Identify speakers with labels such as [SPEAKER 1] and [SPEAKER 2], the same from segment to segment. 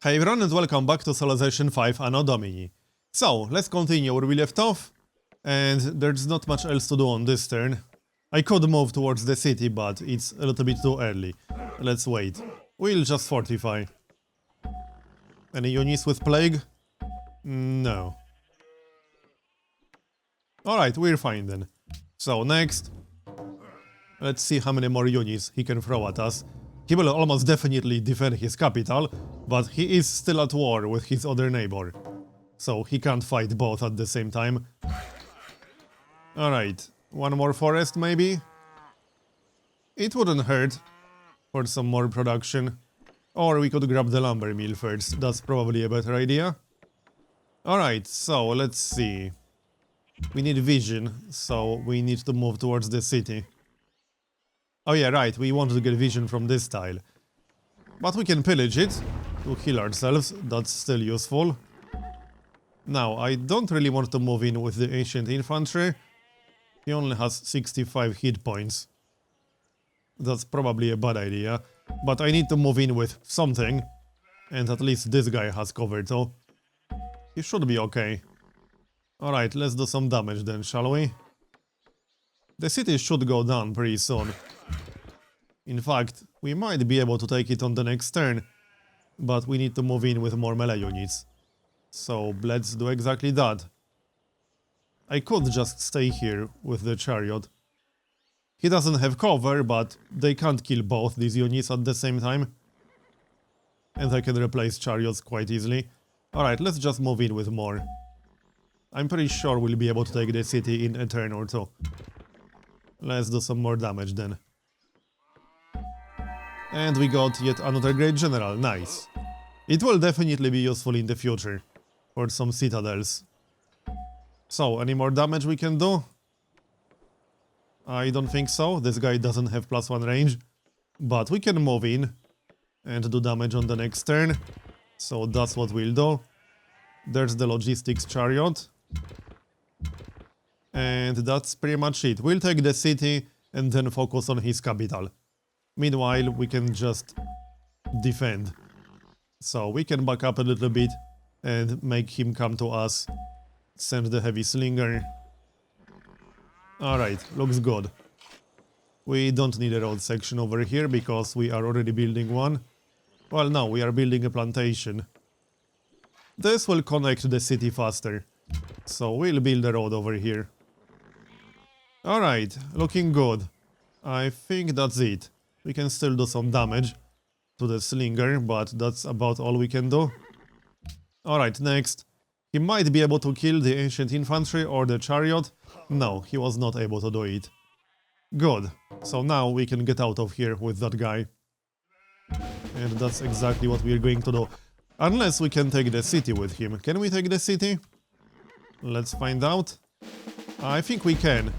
[SPEAKER 1] Hey everyone and welcome back to Civilization 5 Anno Domini. So, let's continue where we left off, and there's not much else to do on this turn. I could move towards the city, but it's a little bit too early. Let's wait. We'll just fortify. Any units with plague? No. Alright, we're fine then. So, next. Let's see how many more units he can throw at us. He will almost definitely defend his capital, but he is still at war with his other neighbor. So he can't fight both at the same time. Alright, one more forest maybe? It wouldn't hurt for some more production. Or we could grab the lumber mill first, that's probably a better idea. Alright, so let's see. We need vision, so we need to move towards the city. Oh yeah, right, we want to get vision from this tile. But we can pillage it to heal ourselves, that's still useful. Now, I don't really want to move in with the ancient infantry. He only has 65 hit points. That's probably a bad idea. But I need to move in with something. And at least this guy has cover too. He should be okay. Alright, let's do some damage then, shall we? The city should go down pretty soon. In fact, we might be able to take it on the next turn, but we need to move in with more melee units. So let's do exactly that. I could just stay here with the chariot. He doesn't have cover, but they can't kill both these units at the same time. And I can replace chariots quite easily. Alright, let's just move in with more. I'm pretty sure we'll be able to take the city in a turn or two. Let's do some more damage then. And we got yet another great general, nice. It will definitely be useful in the future, for some citadels. So, any more damage we can do? I don't think so, this guy doesn't have +1 range. But we can move in and do damage on the next turn. So that's what we'll do. There's the logistics chariot. And that's pretty much it. We'll take the city and then focus on his capital. Meanwhile, we can just defend. So we can back up a little bit and make him come to us. Send the heavy slinger. Alright, looks good. We don't need a road section over here because we are already building one. Well, no, we are building a plantation. This will connect the city faster. So we'll build a road over here. Alright, looking good. I think that's it. We can still do some damage to the slinger, but that's about all we can do. Alright, next. He might be able to kill the ancient infantry or the chariot. No, he was not able to do it. Good. So now we can get out of here with that guy. And that's exactly what we're going to do. Unless we can take the city with him. Can we take the city? Let's find out. I think we can.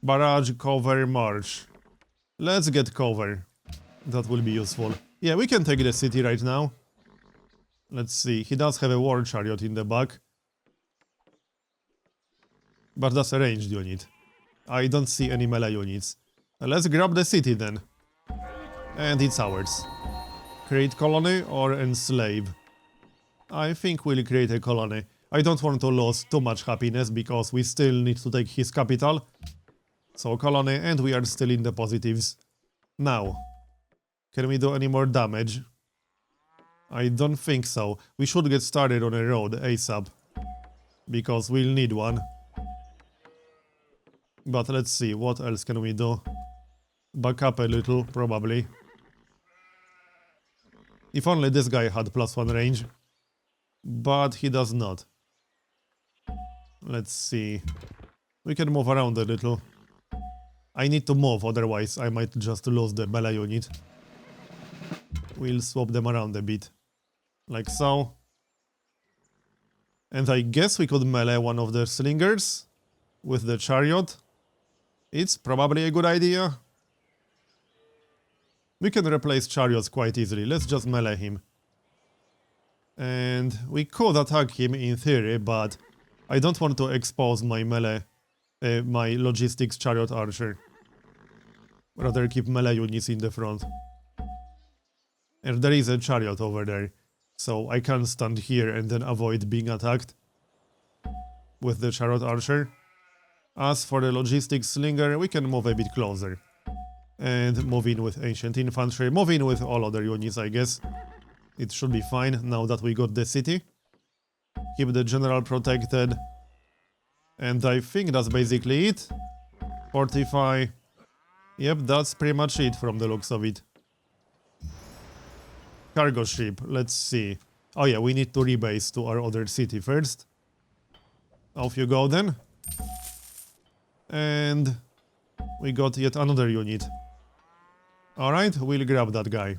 [SPEAKER 1] Barrage, cover, march. Let's get cover. That will be useful. Yeah, we can take the city right now. Let's see. He does have a war chariot in the back. But that's a ranged unit. I don't see any melee units. Let's grab the city then. And it's ours. Create colony or enslave? I think we'll create a colony. I don't want to lose too much happiness because we still need to take his capital. So colony, and we are still in the positives. Now, can we do any more damage? I don't think so. We should get started on a road ASAP. Because we'll need one. But let's see, what else can we do? Back up a little, probably. If only this guy had +1 range. But he does not. Let's see. We can move around a little. I need to move, otherwise I might just lose the melee unit. We'll swap them around a bit. Like so. And I guess we could melee one of the slingers with the chariot. It's probably a good idea. We can replace chariots quite easily. Let's just melee him. And we could attack him in theory, but I don't want to expose my melee, my logistics chariot archer. Rather keep melee units in the front. And there is a chariot over there. So I can stand here and then avoid being attacked with the Chariot Archer. As for the Logistics Slinger, we can move a bit closer. And move in with Ancient Infantry, move in with all other units, I guess. It should be fine now that we got the city. Keep the General protected. And I think that's basically it. Fortify. Yep, that's pretty much it from the looks of it. Cargo ship, let's see. Oh yeah, we need to rebase to our other city first. Off you go then. And we got yet another unit. Alright, we'll grab that guy.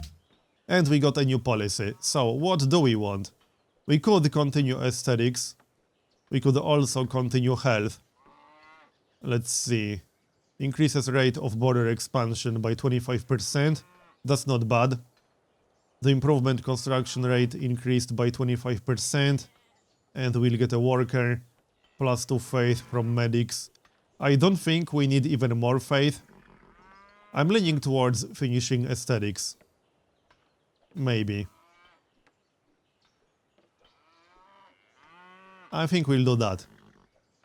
[SPEAKER 1] And we got a new policy. So, what do we want? We could continue aesthetics. We could also continue health. Let's see. Increases rate of border expansion by 25%. That's not bad. The improvement construction rate increased by 25%. And we'll get a worker. +2 faith from medics. I don't think we need even more faith. I'm leaning towards finishing aesthetics. Maybe. I think we'll do that.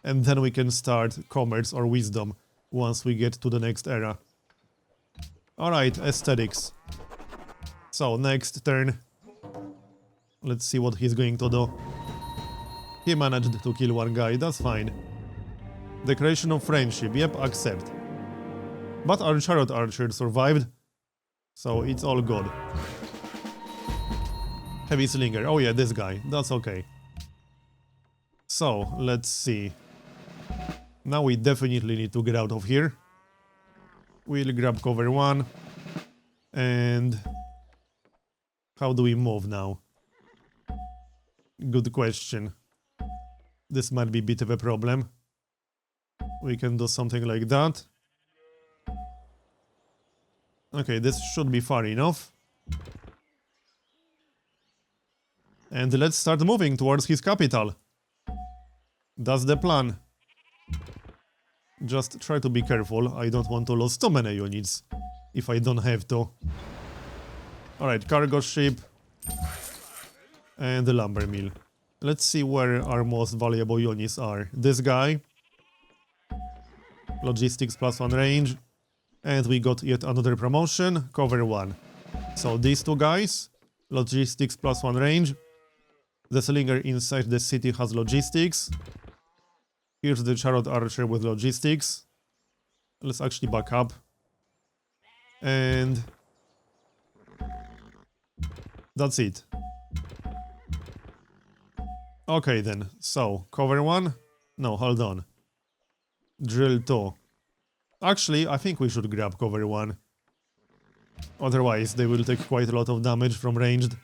[SPEAKER 1] And then we can start commerce or wisdom once we get to the next era. Alright, aesthetics. So, next turn. Let's see what he's going to do. He managed to kill one guy, that's fine. Declaration of friendship, yep, accept. But our Chariot Archer survived, so it's all good. Heavy Slinger, oh yeah, this guy, that's okay. So, let's see. Now we definitely need to get out of here. We'll grab cover 1. And... how do we move now? Good question. This might be a bit of a problem. We can do something like that. Okay, this should be far enough. And let's start moving towards his capital. That's the plan. Just try to be careful. I don't want to lose too many units if I don't have to. Alright, cargo ship. And the lumber mill. Let's see where our most valuable units are. This guy. Logistics +1 range. And we got yet another promotion, cover 1. So these two guys, logistics +1 range. The Slinger inside the city has logistics. Here's the Chariot Archer with logistics. Let's actually back up. And... that's it. Okay then, so, cover 1? No, hold on. Drill 2. Actually, I think we should grab cover 1. Otherwise, they will take quite a lot of damage from ranged.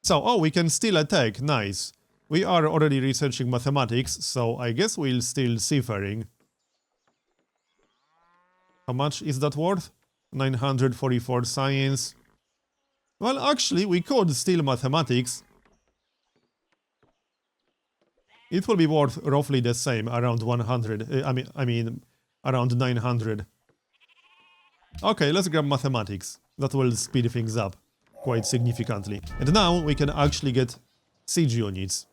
[SPEAKER 1] So, oh, we can still attack, nice. We are already researching mathematics, so I guess we'll steal seafaring. How much is that worth? 944 science. Well, actually, we could steal mathematics. It will be worth roughly the same, around 100. I mean, around 900. Okay, let's grab mathematics. That will speed things up quite significantly. And now we can actually get siege units.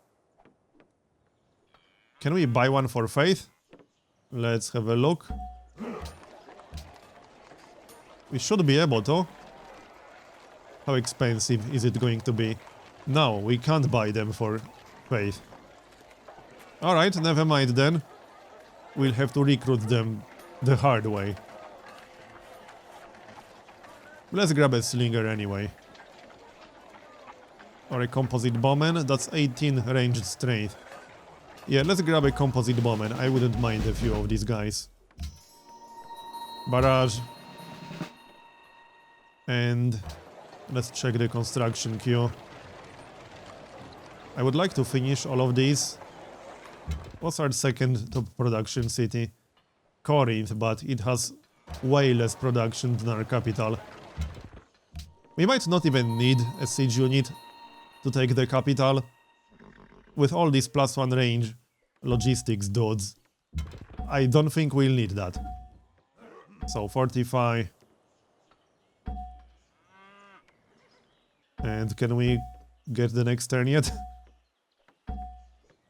[SPEAKER 1] Can we buy one for faith? Let's have a look. We should be able to. How expensive is it going to be? No, we can't buy them for faith. Alright, never mind then. We'll have to recruit them the hard way. Let's grab a Slinger anyway. Or a Composite Bowman, that's 18 ranged strength. Yeah, let's grab a Composite Bowman, I wouldn't mind a few of these guys. Barrage. And let's check the construction queue. I would like to finish all of these. What's our second top production city? Corinth, but it has way less production than our capital. We might not even need a siege unit to take the capital. With all these +1 range logistics dudes, I don't think we'll need that. So fortify. And can we get the next turn yet?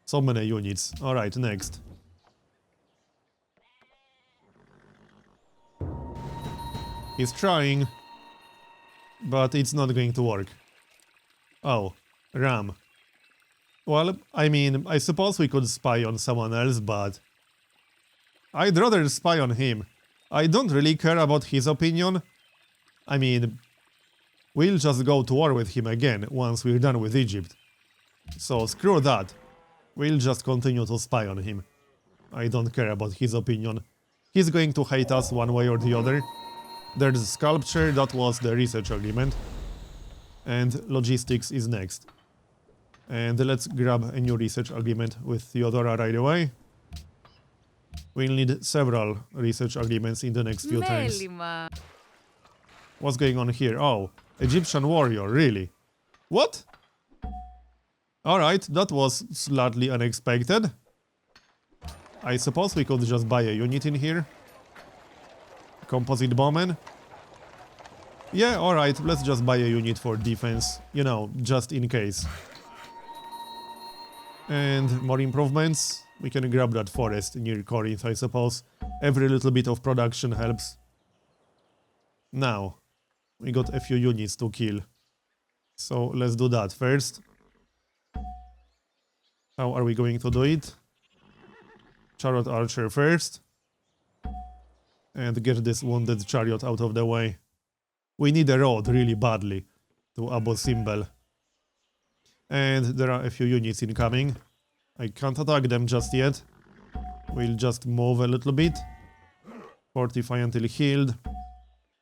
[SPEAKER 1] So many units. Alright, next. He's trying, but it's not going to work. Oh, Ram. Well, I mean, I suppose we could spy on someone else, but I'd rather spy on him. I don't really care about his opinion. I mean, we'll just go to war with him again once we're done with Egypt. So screw that. We'll just continue to spy on him. I don't care about his opinion. He's going to hate us one way or the other. There's sculpture, that was the research agreement. And logistics is next. And let's grab a new research agreement with Theodora right away. We'll need several research agreements in the next few turns. What's going on here? Oh, Egyptian warrior, really? What? Alright, that was slightly unexpected. I suppose we could just buy a unit in here. Composite bowman. Yeah, alright, let's just buy a unit for defense. You know, just in case. And more improvements. We can grab that forest near Corinth, I suppose. Every little bit of production helps. Now, we got a few units to kill. So let's do that first. How are we going to do it? Chariot archer first. And get this wounded chariot out of the way. We need a road really badly to Abu Simbel. And there are a few units incoming. I can't attack them just yet. We'll just move a little bit. Fortify until healed.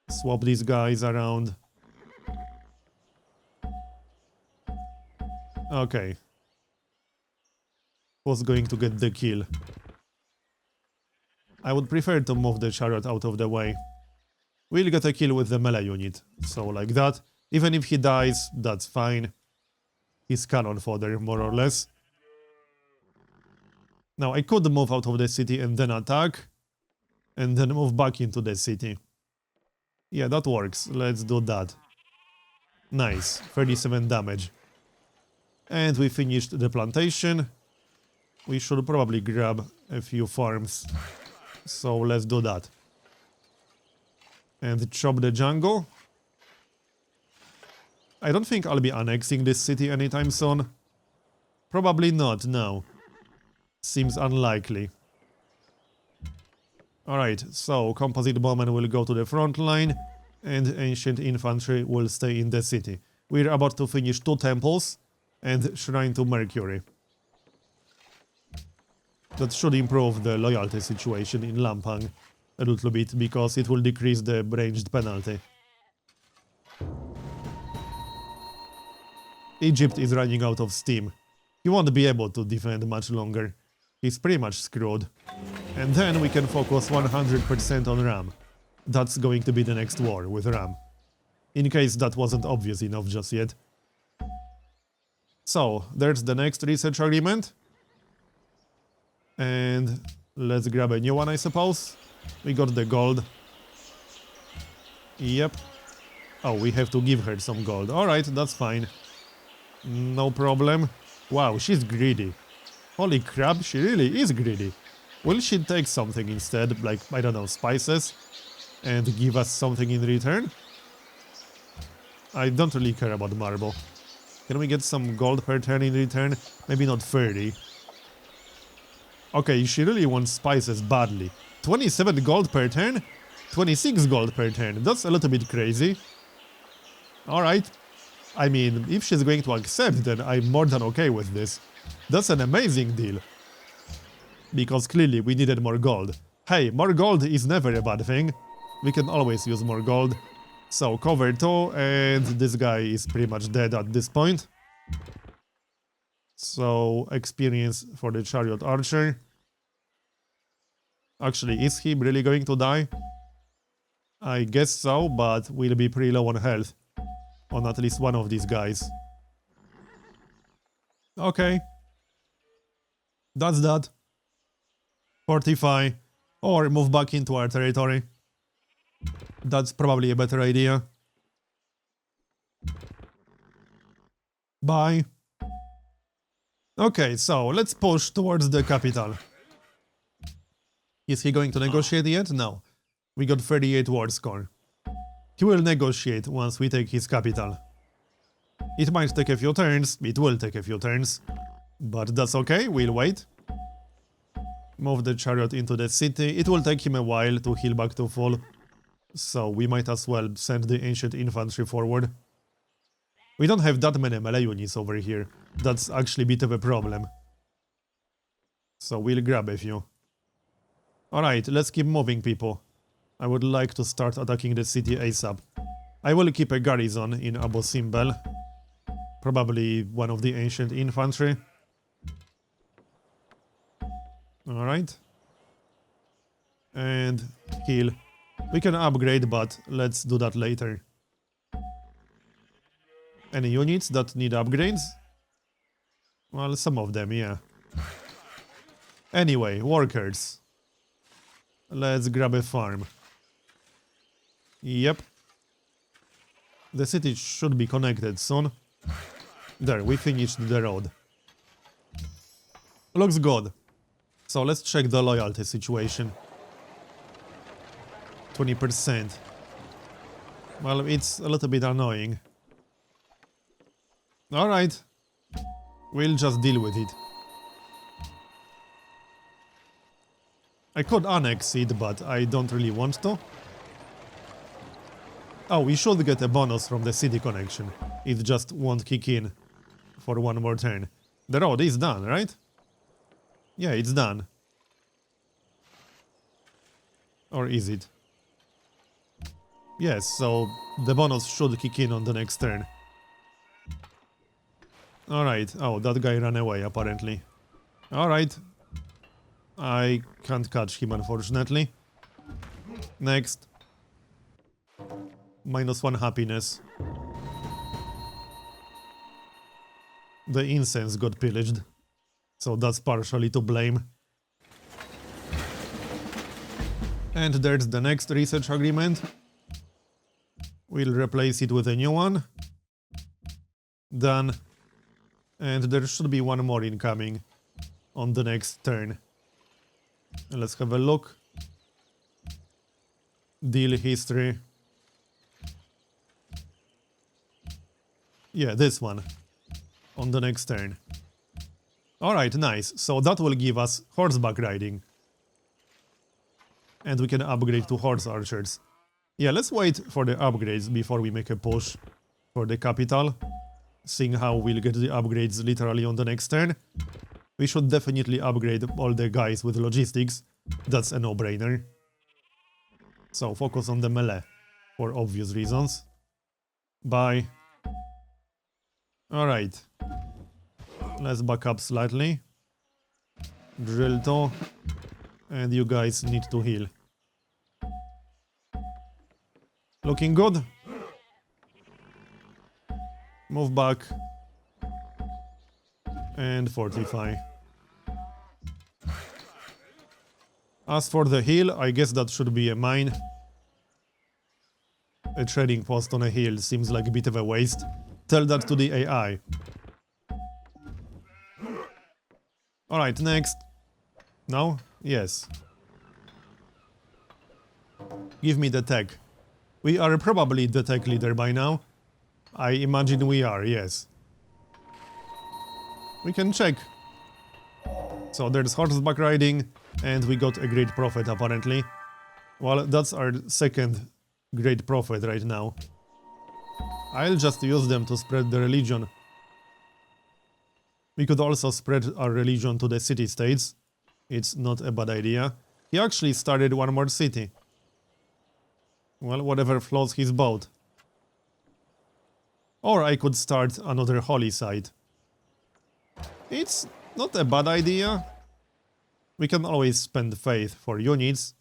[SPEAKER 1] Swap these guys around. Okay. Who's going to get the kill? I would prefer to move the chariot out of the way. We'll get a kill with the melee unit. So like that. Even if he dies, that's fine. He's cannon fodder, more or less. Now, I could move out of the city and then attack. And then move back into the city. Yeah, that works. Let's do that. Nice. 37 damage. And we finished the plantation. We should probably grab a few farms. So let's do that. And chop the jungle. I don't think I'll be annexing this city anytime soon. Probably not, no. Seems unlikely. Alright, so composite bowmen will go to the front line and ancient infantry will stay in the city. We're about to finish 2 temples and shrine to Mercury. That should improve the loyalty situation in Lampang a little bit because it will decrease the ranged penalty. Egypt is running out of steam. He won't be able to defend much longer. He's pretty much screwed. And then we can focus 100% on Ram. That's going to be the next war with Ram. In case that wasn't obvious enough just yet. So, there's the next research agreement. And let's grab a new one, I suppose. We got the gold. Yep. Oh, we have to give her some gold. Alright, that's fine. No problem. Wow, she's greedy. Holy crap, she really is greedy. Will she take something instead, like, I don't know, spices? And give us something in return? I don't really care about marble. Can we get some gold per turn in return? Maybe not 30. Okay, she really wants spices badly. 27 gold per turn? 26 gold per turn. That's a little bit crazy. Alright. I mean, if she's going to accept, then I'm more than okay with this. That's an amazing deal. Because clearly we needed more gold. Hey, more gold is never a bad thing. We can always use more gold. So, cover 2, and this guy is pretty much dead at this point. So, experience for the chariot archer. Actually, is he really going to die? I guess so, but we'll be pretty low on health. On at least one of these guys. Okay. That's that. Fortify. Or move back into our territory. That's probably a better idea. Bye. Okay, so let's push towards the capital. Is he going to negotiate yet? No. We got 38 war score. He will negotiate once we take his capital. It might take a few turns, it will take a few turns. But that's okay, we'll wait. Move the chariot into the city. It will take him a while to heal back to full. So we might as well send the ancient infantry forward. We don't have that many melee units over here. That's actually a bit of a problem. So we'll grab a few. Alright, let's keep moving, people. I would like to start attacking the city ASAP. I will keep a garrison in Abu Simbel. Probably one of the ancient infantry. Alright. And heal. We can upgrade, but let's do that later. Any units that need upgrades? Well, some of them, yeah. Anyway, workers. Let's grab a farm. Yep. The city should be connected soon. There, we finished the road. Looks good. So let's check the loyalty situation. 20%. Well, it's a little bit annoying. Alright. We'll just deal with it. I could annex it, but I don't really want to. Oh, we should get a bonus from the city connection. It just won't kick in for one more turn. The road is done, right? Yeah, it's done. Or is it? Yes, so the bonus should kick in on the next turn. Alright, oh, that guy ran away, apparently. Alright. I can't catch him, unfortunately. Next. -1 happiness. The incense got pillaged, so that's partially to blame. And there's the next research agreement. We'll replace it with a new one. Done. And there should be one more incoming on the next turn. And let's have a look. Deal history. Yeah, this one. On the next turn. Alright, nice. So that will give us horseback riding. And we can upgrade to horse archers. Yeah, let's wait for the upgrades before we make a push for the capital. Seeing how we'll get the upgrades literally on the next turn. We should definitely upgrade all the guys with logistics. That's a no-brainer. So focus on the melee, for obvious reasons. Bye. Alright. Let's back up slightly. Drill 2. And you guys need to heal. Looking good. Move back. And fortify. As for the hill, I guess that should be a mine. A trading post on a hill seems like a bit of a waste. Tell that to the AI. Alright, next. No? Yes. Give me the tech. We are probably the tech leader by now. I imagine we are, yes. We can check. So there's horseback riding, and we got a great prophet apparently. Well, that's our second great prophet right now. I'll just use them to spread the religion. We could also spread our religion to the city-states. It's not a bad idea. He actually started one more city. Well, whatever floats his boat. Or I could start another holy site. It's not a bad idea. We can always spend faith for units.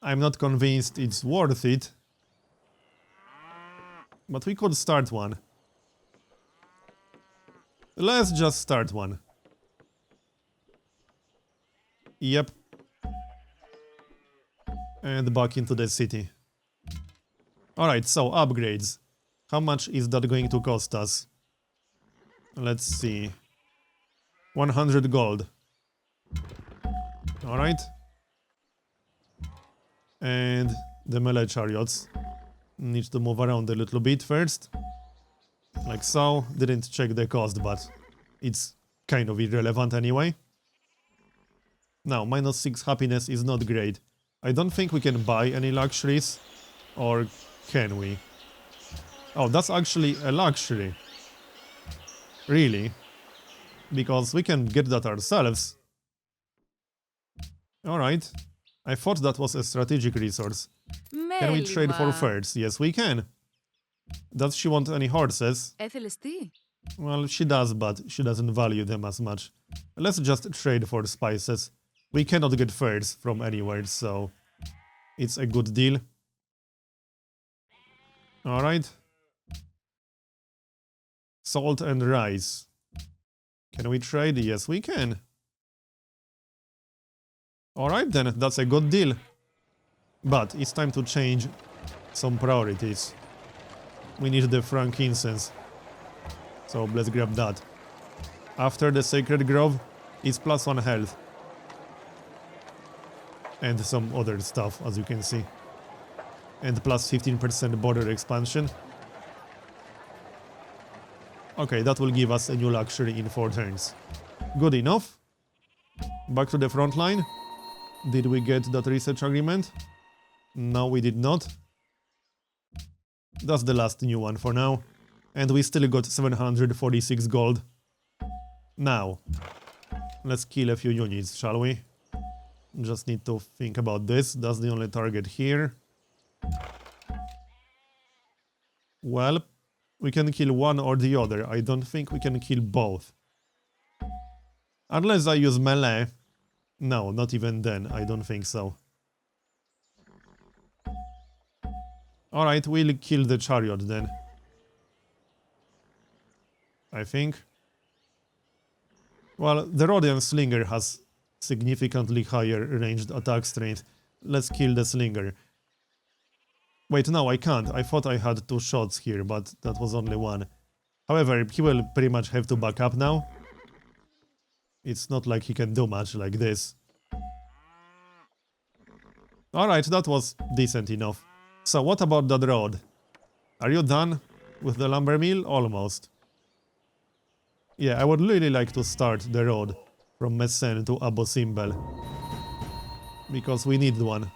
[SPEAKER 1] I'm not convinced it's worth it. But we could start one. Let's just start one. Yep. And back into the city. Alright, so upgrades. How much is that going to cost us? Let's see. 100 gold. Alright. And the melee chariots need to move around a little bit first. Like so. Didn't check the cost, but it's kind of irrelevant anyway. Now, -6 happiness is not great. I don't think we can buy any luxuries. Or can we? Oh, that's actually a luxury. Really? Because we can get that ourselves. Alright. I thought that was a strategic resource. Can we trade for furs? Yes, we can. Does she want any horses? Well, she does, but she doesn't value them as much. Let's just trade for spices. We cannot get furs from anywhere, so it's a good deal. Alright. Salt and rice. Can we trade? Yes, we can. Alright then, that's a good deal. But it's time to change some priorities. We need the frankincense. So let's grab that. After the Sacred Grove, it's +1 health. And some other stuff, as you can see. And plus 15% border expansion. Okay, that will give us a new luxury in 4 turns. Good enough. Back to the front line. Did we get that research agreement? No, we did not. That's the last new one for now. And we still got 746 gold. Now, let's kill a few units, shall we? Just need to think about this. That's the only target here. Well, we can kill one or the other. I don't think we can kill both. Unless I use melee. No, not even then. I don't think so. Alright, we'll kill the chariot then. I think. Well, the Rhodian Slinger has significantly higher ranged attack strength. Let's kill the Slinger. Wait, no, I can't. I thought I had 2 shots here, but that was only 1. However, he will pretty much have to back up now. It's not like he can do much like this. Alright, that was decent enough. So what about that road? Are you done with the lumber mill? Almost. Yeah, I would really like to start the road from Messene to Abosimbel. Because we need one.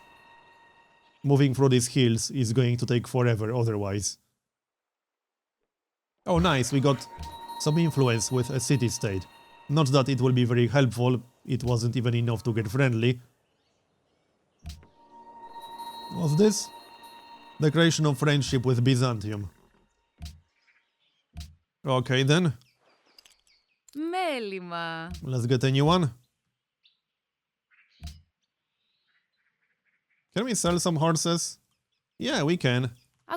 [SPEAKER 1] Moving through these hills is going to take forever otherwise. Oh nice, we got some influence with a city-state. Not that it will be very helpful, it wasn't even enough to get friendly. What's this? Declaration of friendship with Byzantium. Okay then.
[SPEAKER 2] Μέλημα.
[SPEAKER 1] Let's get a new one. Can we sell some horses? Yeah, we can.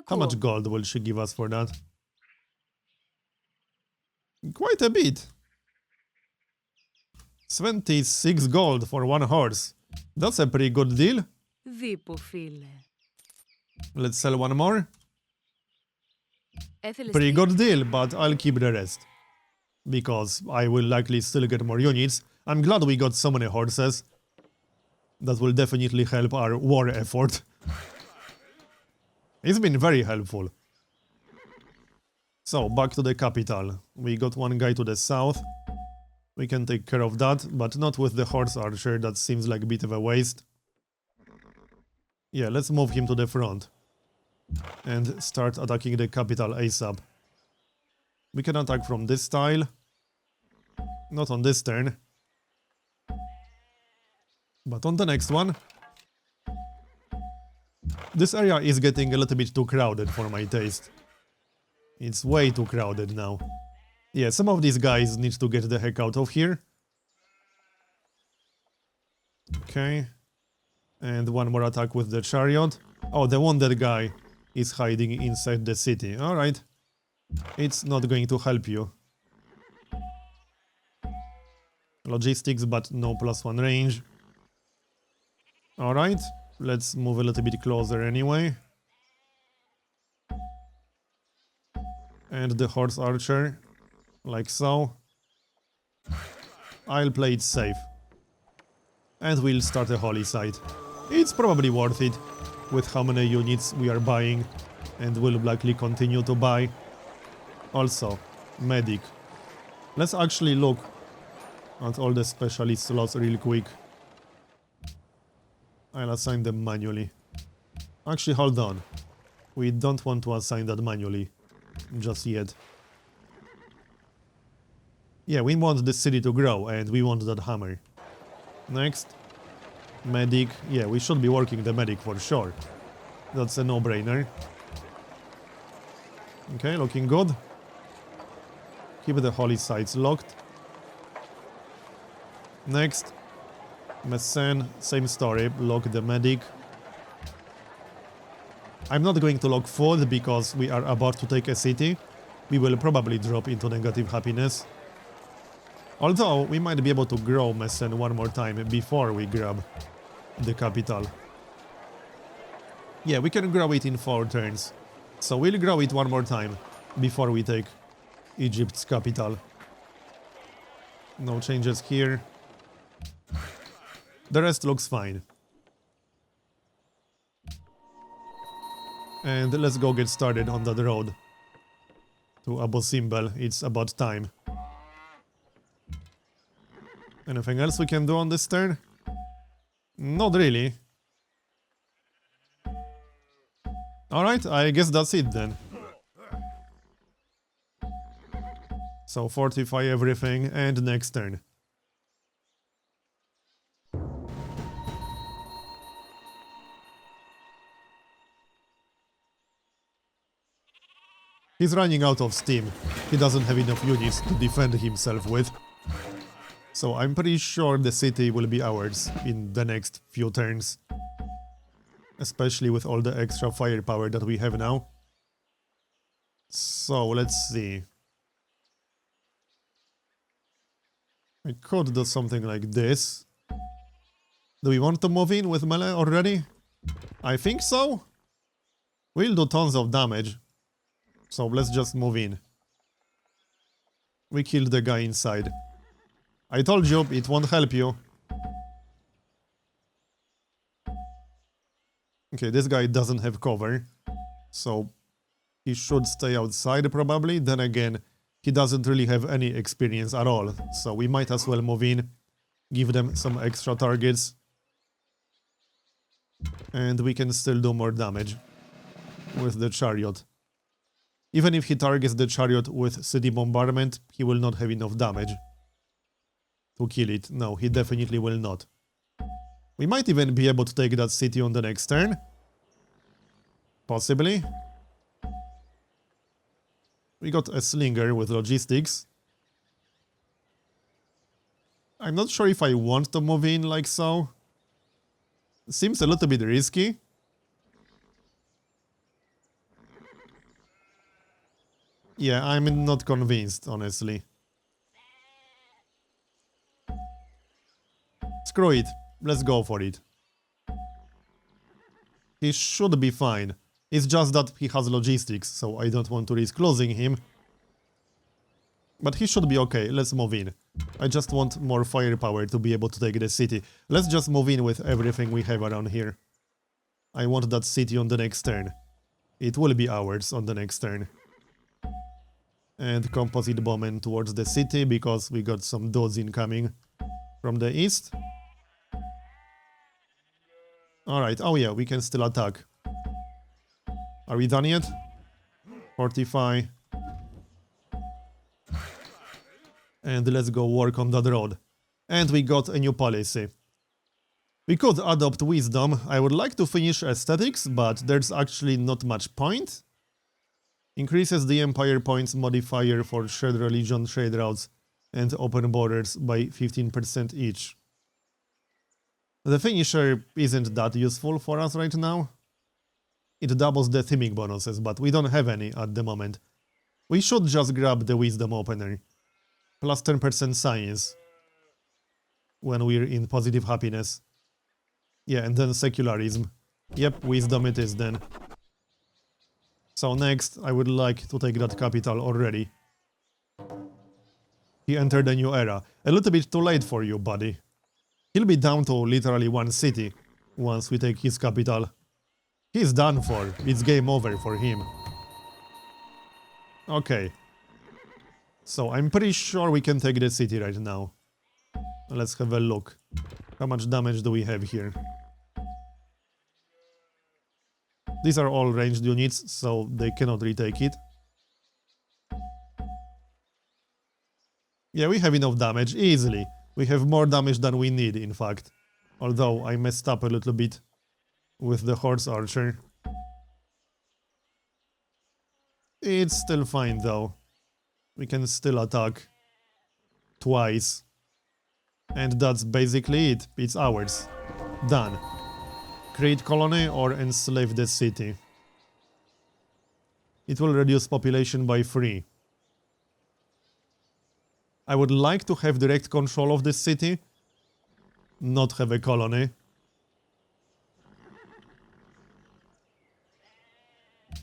[SPEAKER 1] How much gold will she give us for that? Quite a bit. 26 gold for 1 horse. That's a pretty good deal.
[SPEAKER 2] Δίπου, φίλε.
[SPEAKER 1] Let's sell one more. Pretty good deal, but I'll keep the rest. Because I will likely still get more units. I'm glad we got so many horses. That will definitely help our war effort. It's been very helpful. So, back to the capital. We got one guy to the south. We can take care of that, but not with the horse archer. That seems like a bit of a waste. Yeah, let's move him to the front. And start attacking the capital ASAP. We can attack from this style. Not on this turn. But on the next one. This area is getting a little bit too crowded for my taste. It's way too crowded now. Yeah, some of these guys need to get the heck out of here. Okay. And one more attack with the chariot. Oh, the wounded guy is hiding inside the city. Alright. It's not going to help you. Logistics, but no +1 range. Alright. Let's move a little bit closer anyway. And the horse archer, like so. I'll play it safe. And we'll start a holy site. It's probably worth it, with how many units we are buying, and will likely continue to buy. Also, medic. Let's actually look at all the specialist slots real quick. I'll assign them manually. Actually, hold on. We don't want to assign that manually just yet. Yeah, we want the city to grow, and we want that hammer. Next. Medic. Yeah, we should be working the medic for sure. That's a no-brainer. Okay, looking good. Keep the holy sites locked. Next. Messen, same story. Lock the medic. I'm not going to lock food because we are about to take a city. We will probably drop into negative happiness. Although, we might be able to grow Messen one more time before we grab the capital. Yeah, we can grow it in 4 turns. So we'll grow it one more time before we take Egypt's capital. No changes here. The rest looks fine. And let's go get started on that road to Abu Simbel. It's about time. Anything else we can do on this turn? Not really. Alright, I guess that's it then. So fortify everything, and next turn. He's running out of steam. He doesn't have enough units to defend himself with. So I'm pretty sure the city will be ours in the next few turns. Especially with all the extra firepower that we have now. So let's see. I could do something like this. Do we want to move in with melee already? I think so. We'll do tons of damage. So let's just move in. We killed the guy inside. I told you, it won't help you. Okay, this guy doesn't have cover. So he should stay outside probably. Then again, he doesn't really have any experience at all. So we might as well move in. Give them some extra targets. And we can still do more damage with the chariot. Even if he targets the chariot with city bombardment, he will not have enough damage to kill it. No, he definitely will not. We might even be able to take that city on the next turn. Possibly. We got a slinger with logistics. I'm not sure if I want to move in like so. Seems a little bit risky. Yeah, I'm not convinced, honestly. Screw it. Let's go for it. He should be fine. It's just that he has logistics, so I don't want to risk losing him. But he should be okay. Let's move in. I just want more firepower to be able to take the city. Let's just move in with everything we have around here. I want that city on the next turn. It will be ours on the next turn. And composite bombing towards the city, because we got some dudes incoming from the east. Alright, oh yeah, we can still attack. Are we done yet? Fortify. And let's go work on that road. And we got a new policy. We could adopt wisdom. I would like to finish aesthetics, but there's actually not much point. Increases the empire points modifier for shared religion, trade routes, and open borders by 15% each. The finisher isn't that useful for us right now. It doubles the theming bonuses, but we don't have any at the moment. We should just grab the wisdom opener. Plus 10% science. When we're in positive happiness. Yeah, and then secularism. Yep, wisdom it is then. So next, I would like to take that capital already. He entered a new era. A little bit too late for you, buddy. He'll be down to literally one city once we take his capital. He's done for. It's game over for him. Okay. So I'm pretty sure we can take the city right now. Let's have a look. How much damage do we have here? These are all ranged units, so they cannot retake it. Yeah, we have enough damage, easily. We have more damage than we need, in fact. Although I messed up a little bit with the horse archer. It's still fine, though. We can still attack twice. And that's basically it. It's ours. Done. Create colony or enslave the city. It will reduce population by 3. I would like to have direct control of this city, not have a colony.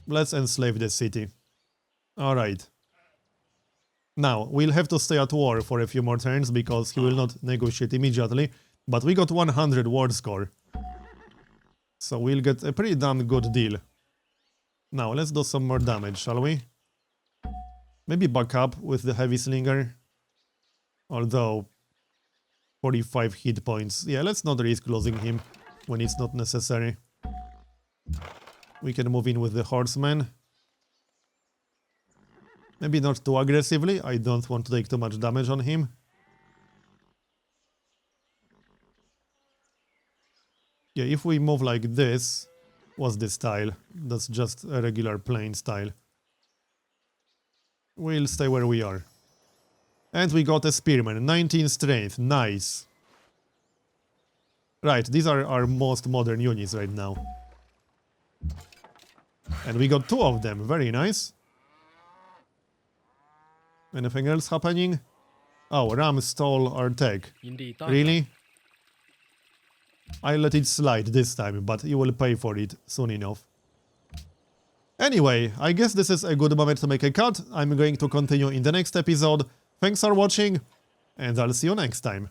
[SPEAKER 1] Let's enslave the city. Alright. Now, we'll have to stay at war for a few more turns because he will not negotiate immediately, but we got 100 war score. So we'll get a pretty damn good deal. Now, let's do some more damage, shall we? Maybe back up with the heavy slinger. Although, 45 hit points. Yeah, let's not risk losing him when it's not necessary. We can move in with the horseman. Maybe not too aggressively. I don't want to take too much damage on him. Yeah, if we move like this... What's this style? That's just a regular plain style. We'll stay where we are. And we got a spearman, 19 strength, nice. Right, these are our most modern units right now. And we got 2 of them, very nice. Anything else happening? Oh, Ram stole our tech. Really? I let it slide this time, but you will pay for it soon enough. Anyway, I guess this is a good moment to make a cut. I'm going to continue in the next episode. Thanks for watching, and I'll see you next time.